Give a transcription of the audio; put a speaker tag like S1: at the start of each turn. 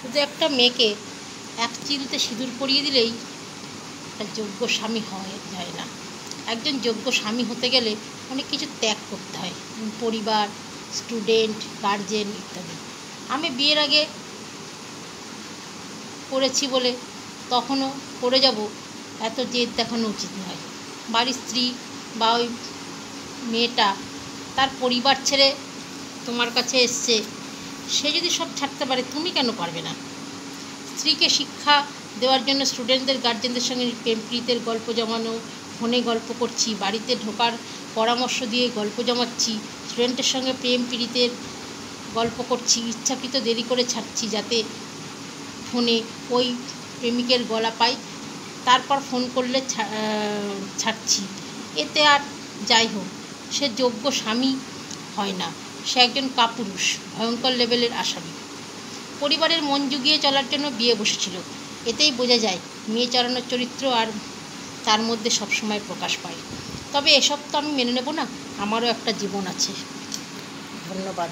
S1: শুধু একটা মেয়েকে এক চিলতে সিঁদুর পরিয়ে দিলেই একটা যোগ্য স্বামী যায় না। একজন যোগ্য স্বামী হতে গেলে অনেক কিছু ত্যাগ করতে হয়, পরিবার, স্টুডেন্ট, গার্জেন ইত্যাদি। আমি বিয়ের আগে করেছি বলে তখনও করে যাব এত জেদ দেখানো উচিত নয়। বাড়ির স্ত্রী বা ওই মেয়েটা তার পরিবার ছেড়ে তোমার কাছে এসছে, সে যদি সব ছাড়তে পারে তুমি কেন পারবে না? স্ত্রীকে শিক্ষা দেওয়ার জন্য স্টুডেন্টদের গার্জেনদের সঙ্গে প্রেম প্রীতের গল্প জমানো, ফোনে গল্প করছি, বাড়িতে ঢোকার পরামর্শ দিয়ে গল্প জমাচ্ছি, স্টুডেন্টের সঙ্গে প্রেম প্রীতের গল্প করছি, ইচ্ছাকৃত দেরি করে ছাড়ছি যাতে ফোনে ওই প্রেমিকের গলা পাই, তারপর ফোন করলে ছাড়ছি। এতে আর যাই হোক, সে যোগ্য স্বামী হয় না, সে একজন কাপুরুষ, ভয়ঙ্কর লেভেলের আসামি। পরিবারের মন জুগিয়ে চলার জন্য বিয়ে বসেছিল, এতেই বোঝা যায় মেয়ে চড়ানোর চরিত্র আর তার মধ্যে সবসময় প্রকাশ পায়। তবে এসব তো আমি মেনে নেব না, আমারও একটা জীবন আছে। ধন্যবাদ।